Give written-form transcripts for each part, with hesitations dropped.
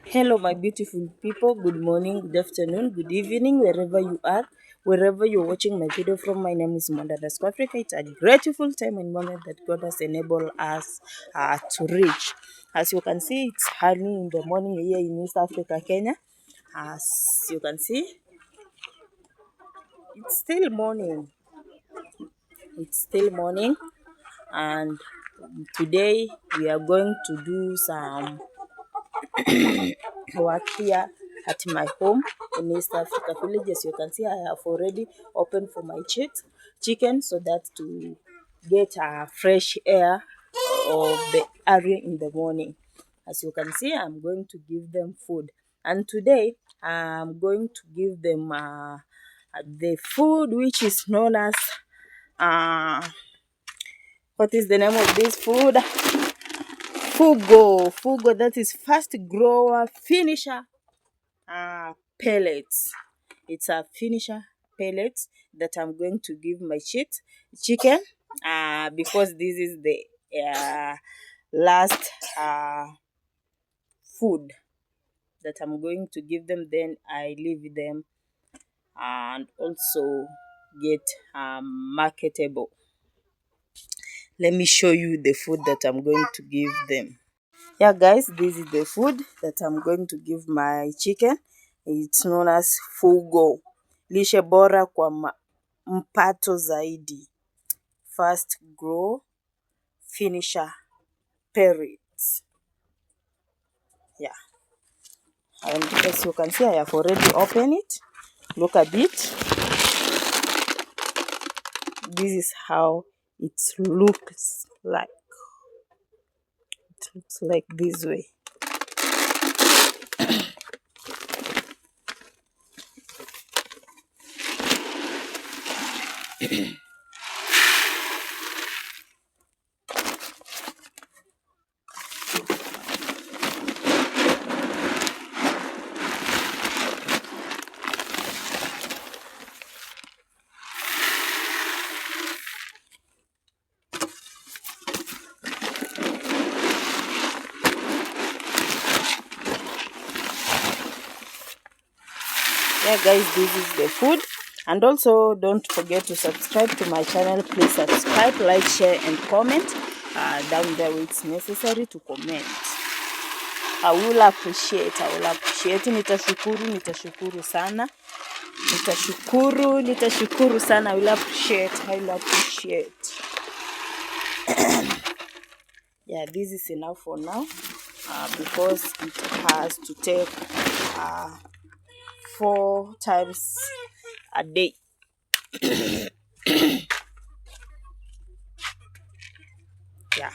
Hello, my beautiful people. Good morning, good afternoon, good evening, wherever you are, wherever you're watching my video from. My name is Mondadas Africa. It's a grateful time and moment that God has enabled us to reach. As you can see, it's early in the morning here in East Africa, Kenya. As you can see, it's still morning. It's still morning, and today we are going to do some work here at my home in East Africa village. As you can see, I have already opened for my chicken so that to get a fresh air of the area in the morning. As you can see, I'm going to give them food, and today I'm going to give them the food which is known as uh, what is the name of this food? Fugo, that is fast grower finisher pellets. It's a finisher pellets that I'm going to give my chicken because this is the last food that I'm going to give them. Then I leave them and also get marketable. Let me show you the food that I'm going to give them. Yeah, guys, this is the food that I'm going to give my chicken. It's known as Fugo. Lishe bora kwa mpato zaidi. Fast grow finisher pellets. Yeah. And as you can see, I have already opened it. Look at it. This is how it looks like. It looks like this way. Yeah, guys, this is the food. And also don't forget to subscribe to my channel. Please subscribe, like, share and comment down there where it's necessary to comment. I will appreciate. Nitashukuru sana. Nitashukuru sana. I will appreciate. Yeah, this is enough for now because it has to take 4 times a day. Yeah.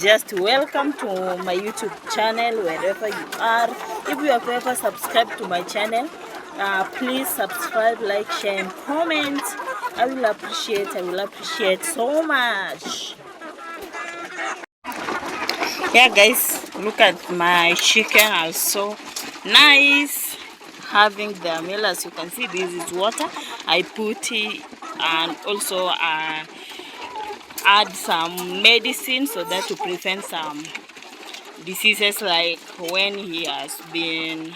just welcome to my YouTube channel wherever you are. If you have ever subscribed to my channel, please subscribe, like, share and comment. I will appreciate so much. Yeah guys, look at my chicken, also nice, having the meal. As you can see, this is water I put it, and also add some medicine so that to prevent some diseases, like when he has been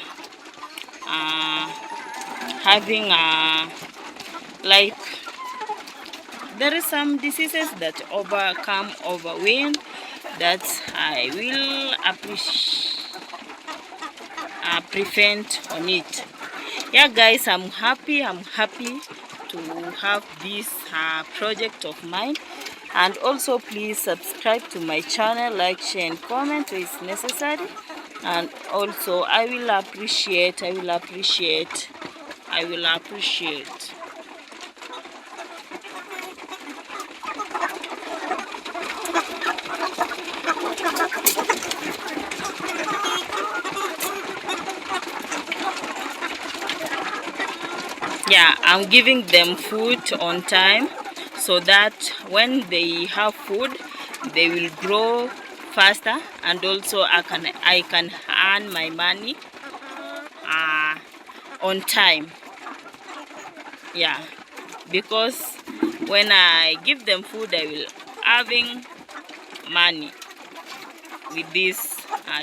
having like there is some diseases that overcome over wind, that I will prevent on it. Yeah guys, I'm happy to have this project of mine. And also please subscribe to my channel, like, share and comment if it's necessary. And also I will appreciate. Yeah, I'm giving them food on time so that when they have food they will grow faster, and also I can earn my money on time. Yeah, because when I give them food I will having money with these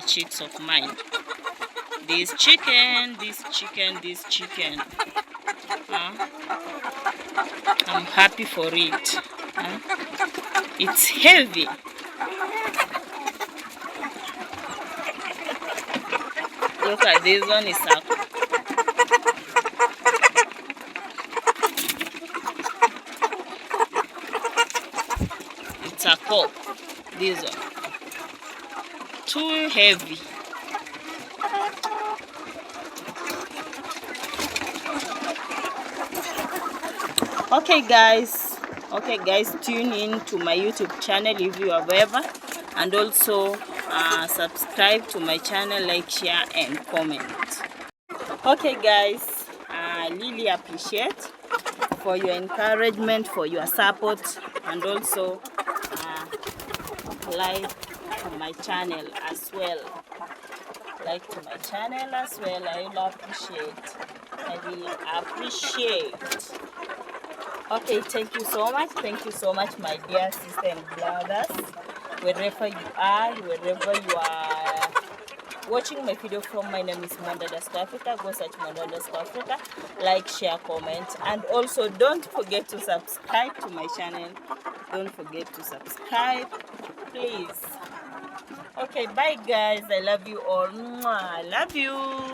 chicks of mine. This chicken, I'm happy for it. It's heavy. Look at this one, is it's a cup. This one too heavy. Okay guys, tune in to my YouTube channel if you have ever, and also subscribe to my channel, like, share and comment. Okay guys, I really appreciate for your encouragement, for your support, and also like to my channel as well. I will appreciate. Okay, thank you so much my dear sisters and brothers, wherever you are watching my video from. My name is Mwanda_Africa. Go search Mwanda_Africa, like, share, comment, and also don't forget to subscribe to my channel. Please. Okay, bye guys, I love you all. I love you.